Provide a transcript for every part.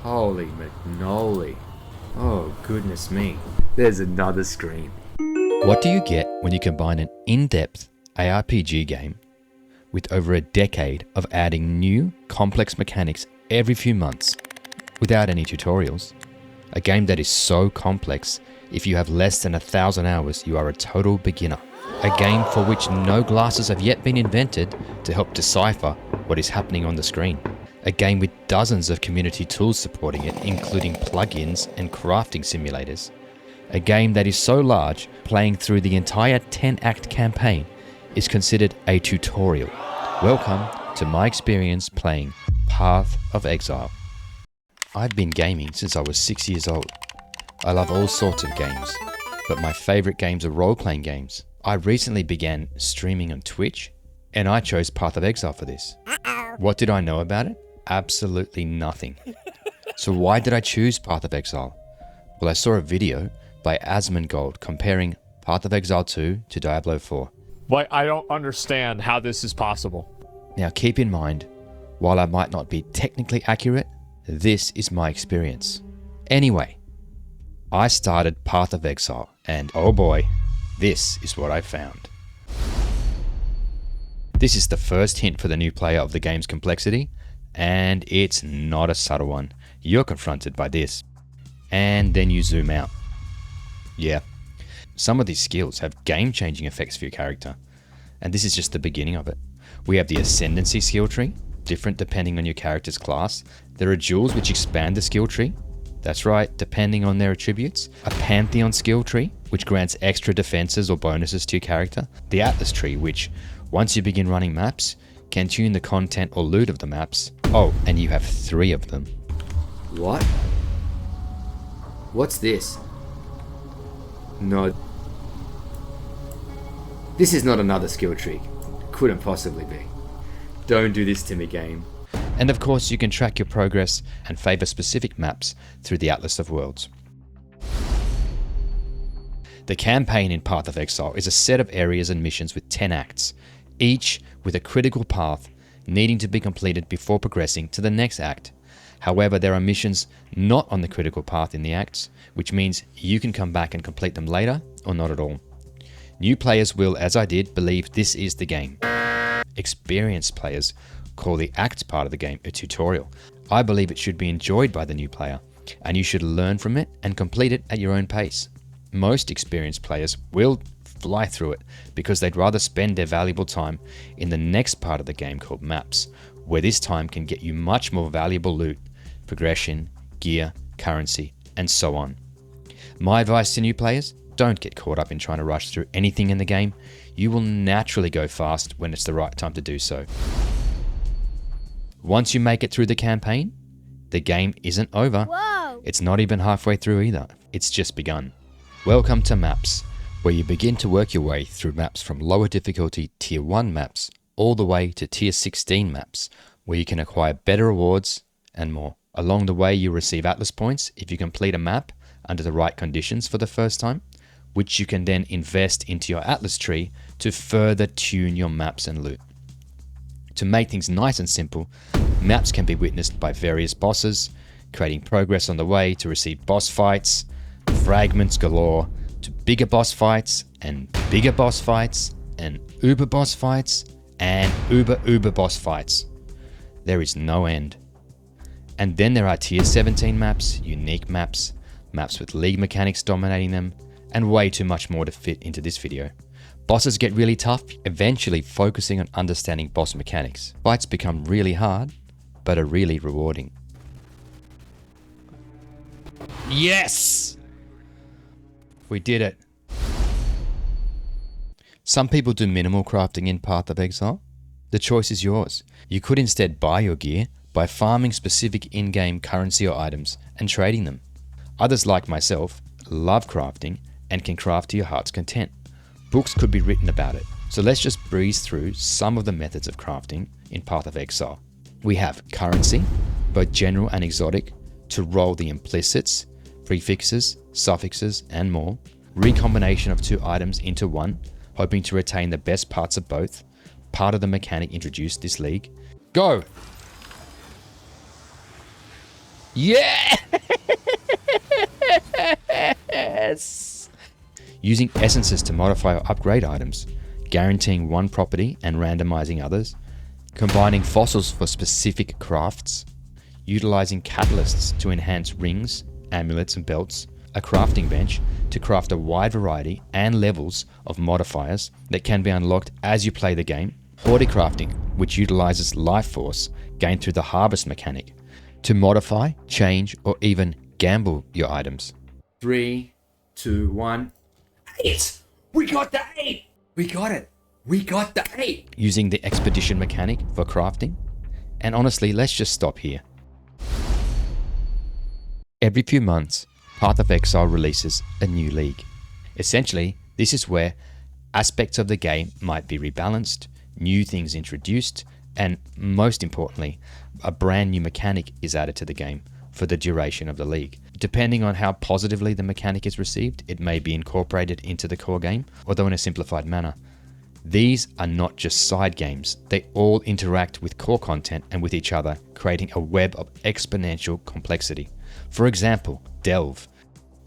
Holy McNolly. Oh, goodness me. There's another screen. What do you get when you combine an in-depth ARPG game with over a decade of adding new, complex mechanics every few months without any tutorials? A game that is so complex, if you have less than 1,000 hours, you are a total beginner. A game for which no glasses have yet been invented to help decipher what is happening on the screen. A game with dozens of community tools supporting it, including plugins and crafting simulators. A game that is so large, playing through the entire 10-act campaign is considered a tutorial. Welcome to my experience playing Path of Exile. I've been gaming since I was 6 years old. I love all sorts of games, but my favorite games are role-playing games. I recently began streaming on Twitch, and I chose Path of Exile for this. What did I know about it? Absolutely nothing. So why did I choose Path of Exile? Well, I saw a video by Asmongold comparing Path of Exile 2 to Diablo 4. Like, I don't understand how this is possible. Now keep in mind, while I might not be technically accurate, this is my experience. Anyway, I started Path of Exile, and oh boy, this is what I found. This is the first hint for the new player of the game's complexity, and it's not a subtle one. You're confronted by this. And then you zoom out. Yeah, some of these skills have game-changing effects for your character, and this is just the beginning of it. We have the Ascendancy skill tree, different depending on your character's class. There are jewels which expand the skill tree. That's right, depending on their attributes. A Pantheon skill tree, which grants extra defenses or bonuses to your character. The Atlas tree, which, once you begin running maps, can tune the content or loot of the maps. Oh, and you have 3 of them. What? What's this? No. This is not another skill tree. Couldn't possibly be. Don't do this to me, game. And of course, you can track your progress and favor specific maps through the Atlas of Worlds. The campaign in Path of Exile is a set of areas and missions with 10 acts, each with a critical path needing to be completed before progressing to the next act. However, there are missions not on the critical path in the acts, which means you can come back and complete them later or not at all. New players will, as I did, believe this is the game. Experienced players call the acts part of the game a tutorial. I believe it should be enjoyed by the new player, and you should learn from it and complete it at your own pace. Most experienced players will fly through it because they'd rather spend their valuable time in the next part of the game called maps, where this time can get you much more valuable loot, progression, gear, currency, and so on. My advice to new players, don't get caught up in trying to rush through anything in the game. You will naturally go fast when it's the right time to do so. Once you make it through the campaign, the game isn't over. Whoa. It's not even halfway through either. It's just begun. Welcome to Maps, where you begin to work your way through maps from lower difficulty Tier 1 maps all the way to Tier 16 maps, where you can acquire better rewards and more. Along the way, you receive Atlas points if you complete a map under the right conditions for the first time, which you can then invest into your Atlas tree to further tune your maps and loot. To make things nice and simple, maps can be witnessed by various bosses, creating progress on the way to receive boss fights, fragments galore, to bigger boss fights, and bigger boss fights, and uber boss fights, and uber boss fights. There is no end. And then there are Tier 17 maps, unique maps, maps with league mechanics dominating them, and way too much more to fit into this video. Bosses get really tough, eventually focusing on understanding boss mechanics. Fights become really hard, but are really rewarding. Yes! We did it. Some people do minimal crafting in Path of Exile. The choice is yours. You could instead buy your gear by farming specific in-game currency or items and trading them. Others like myself love crafting and can craft to your heart's content. Books could be written about it, so let's just breeze through some of the methods of crafting in Path of Exile. We have currency, both general and exotic, to roll the implicits, prefixes, suffixes, and more. Recombination of 2 items into one, hoping to retain the best parts of both, part of the mechanic introduced this league. Go! Yes! Using essences to modify or upgrade items, guaranteeing one property and randomizing others, combining fossils for specific crafts, utilizing catalysts to enhance rings, amulets and belts, a crafting bench to craft a wide variety and levels of modifiers that can be unlocked as you play the game, horticrafting, which utilizes life force gained through the harvest mechanic to modify, change, or even gamble your items. 3, 2, 1. 8! We got the 8! We got it! We got the 8! Using the expedition mechanic for crafting. And honestly, let's just stop here. Every few months, Path of Exile releases a new league. Essentially, this is where aspects of the game might be rebalanced, new things introduced, and most importantly, a brand new mechanic is added to the game for the duration of the league. Depending on how positively the mechanic is received, it may be incorporated into the core game, although in a simplified manner. These are not just side games, they all interact with core content and with each other, creating a web of exponential complexity. For example, Delve.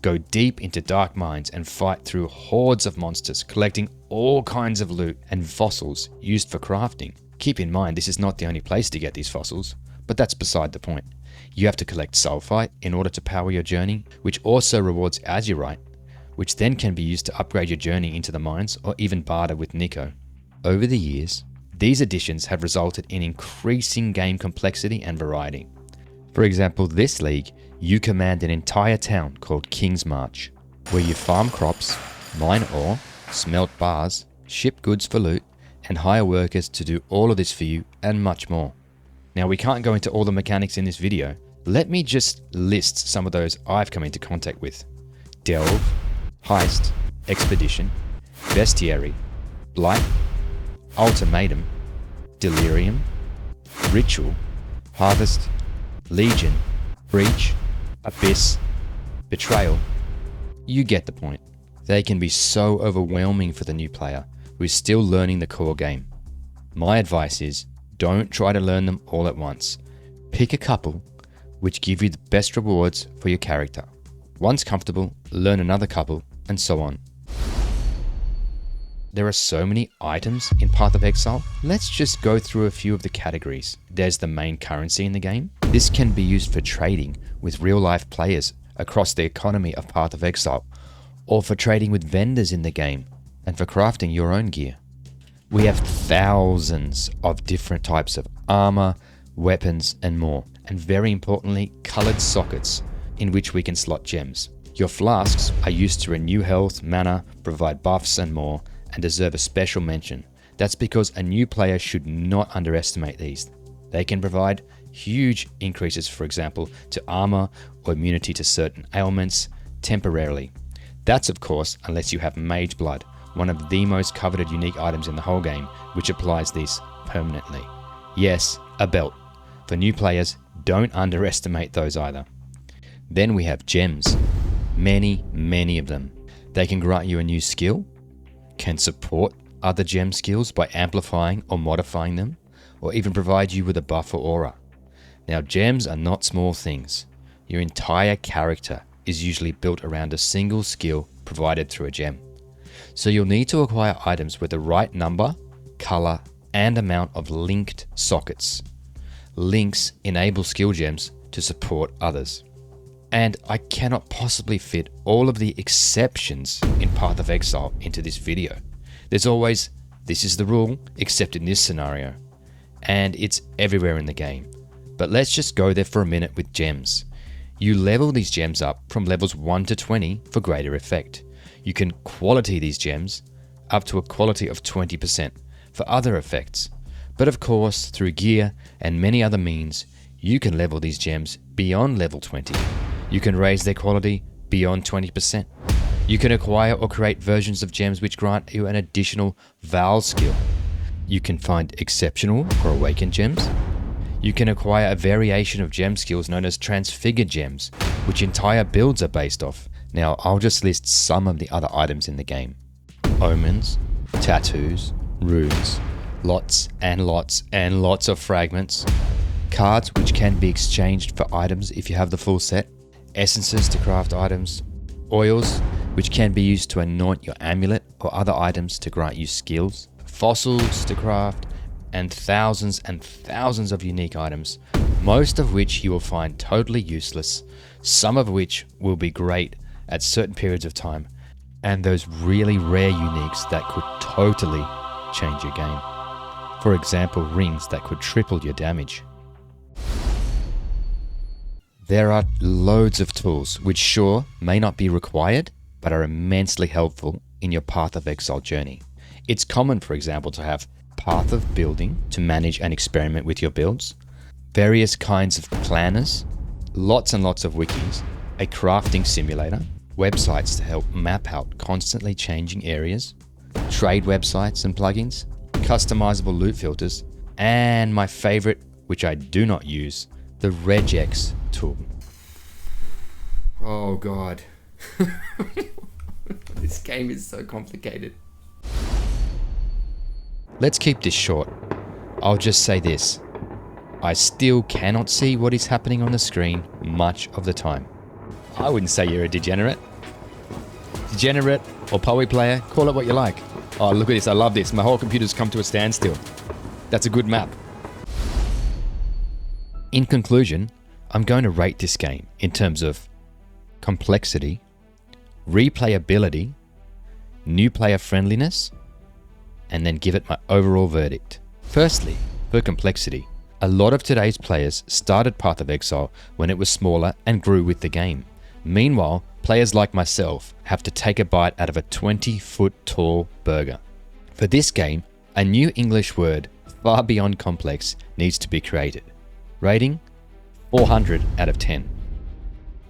Go deep into dark mines and fight through hordes of monsters, collecting all kinds of loot and fossils used for crafting. Keep in mind, this is not the only place to get these fossils, but that's beside the point. You have to collect sulfite in order to power your journey, which also rewards azurite, which then can be used to upgrade your journey into the mines or even barter with Nico. Over the years, these additions have resulted in increasing game complexity and variety. For example, this league, you command an entire town called King's March, where you farm crops, mine ore, smelt bars, ship goods for loot, and hire workers to do all of this for you and much more. Now, we can't go into all the mechanics in this video. Let me just list some of those I've come into contact with. Delve, Heist, Expedition, Bestiary, Blight, Ultimatum, Delirium, Ritual, Harvest, Legion, Breach, Abyss, Betrayal. You get the point. They can be so overwhelming for the new player who is still learning the core game. My advice is, don't try to learn them all at once. Pick a couple which give you the best rewards for your character. Once comfortable, learn another couple, and so on. There are so many items in Path of Exile. Let's just go through a few of the categories. There's the main currency in the game. This can be used for trading with real-life players across the economy of Path of Exile, or for trading with vendors in the game, and for crafting your own gear. We have thousands of different types of armor, weapons, and more, and very importantly, colored sockets in which we can slot gems. Your flasks are used to renew health, mana, provide buffs, and more, and deserve a special mention. That's because a new player should not underestimate these. They can provide huge increases, for example, to armor or immunity to certain ailments temporarily. That's of course unless you have Mage Blood, one of the most coveted unique items in the whole game, which applies these permanently. Yes, a belt. For new players, don't underestimate those either. Then we have gems. Many of them. They can grant you a new skill, can support other gem skills by amplifying or modifying them, or even provide you with a buff or aura. Now, gems are not small things. Your entire character is usually built around a single skill provided through a gem. So you'll need to acquire items with the right number, color, and amount of linked sockets. Links enable skill gems to support others. And I cannot possibly fit all of the exceptions in Path of Exile into this video. There's always, this is the rule, except in this scenario. And it's everywhere in the game. But let's just go there for a minute with gems. You level these gems up from levels 1 to 20 for greater effect. You can quality these gems up to a quality of 20% for other effects. But of course, through gear and many other means, you can level these gems beyond level 20. You can raise their quality beyond 20%. You can acquire or create versions of gems which grant you an additional Val skill. You can find exceptional or awakened gems. You can acquire a variation of gem skills known as transfigured gems, which entire builds are based off. Now, I'll just list some of the other items in the game. Omens, tattoos, runes, lots and lots and lots of fragments, cards which can be exchanged for items if you have the full set, essences to craft items, oils which can be used to anoint your amulet or other items to grant you skills, fossils to craft, and thousands of unique items, most of which you will find totally useless, some of which will be great at certain periods of time, and those really rare uniques that could totally change your game. For example, rings that could triple your damage. There are loads of tools which sure may not be required, but are immensely helpful in your Path of Exile journey. It's common, for example, to have Path of Building to manage and experiment with your builds, various kinds of planners, lots and lots of wikis, a crafting simulator, websites to help map out constantly changing areas, trade websites and plugins, customizable loot filters, and my favorite, which I do not use, the regex tool. Oh god. This game is so complicated. Let's keep this short. I'll just say this. I still cannot see what is happening on the screen much of the time. I wouldn't say you're a degenerate. Degenerate or PoE player, call it what you like. Oh, look at this, I love this. My whole computer's come to a standstill. That's a good map. In conclusion, I'm going to rate this game in terms of complexity, replayability, new player friendliness, and then give it my overall verdict. Firstly, for complexity, a lot of today's players started Path of Exile when it was smaller and grew with the game. Meanwhile, players like myself have to take a bite out of a 20-foot tall burger. For this game, a new English word far beyond complex needs to be created. Rating? 400 out of 10.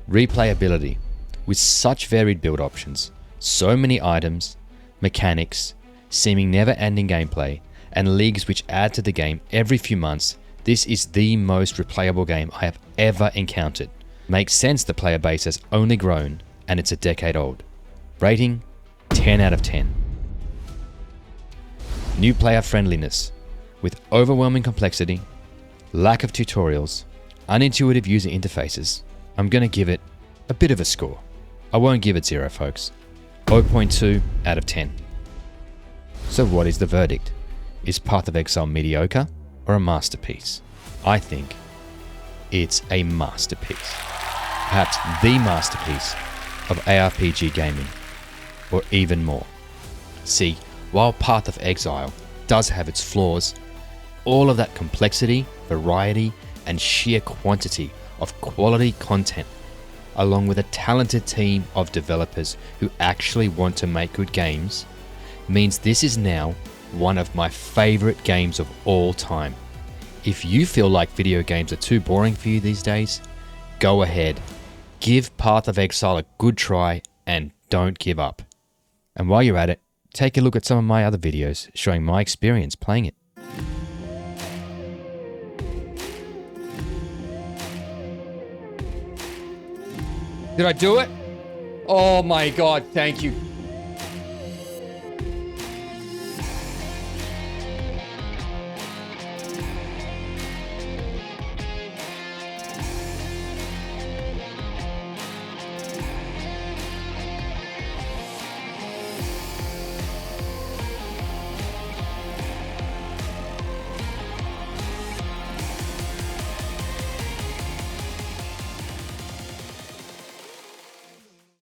Replayability. With such varied build options, so many items, mechanics, seeming never-ending gameplay, and leagues which add to the game every few months, this is the most replayable game I have ever encountered. Makes sense the player base has only grown, and it's a decade old. Rating? 10 out of 10. New player friendliness. With overwhelming complexity, lack of tutorials, unintuitive user interfaces, I'm going to give it a bit of a score. I won't give it 0, folks. 0.2 out of 10. So what is the verdict? Is Path of Exile mediocre or a masterpiece? I think it's a masterpiece. Perhaps the masterpiece of ARPG gaming, or even more. See, while Path of Exile does have its flaws, all of that complexity, variety, and sheer quantity of quality content, along with a talented team of developers who actually want to make good games, means this is now one of my favorite games of all time. If you feel like video games are too boring for you these days, go ahead. Give Path of Exile a good try and don't give up. And while you're at it, take a look at some of my other videos showing my experience playing it. Did I do it? Oh my god, thank you.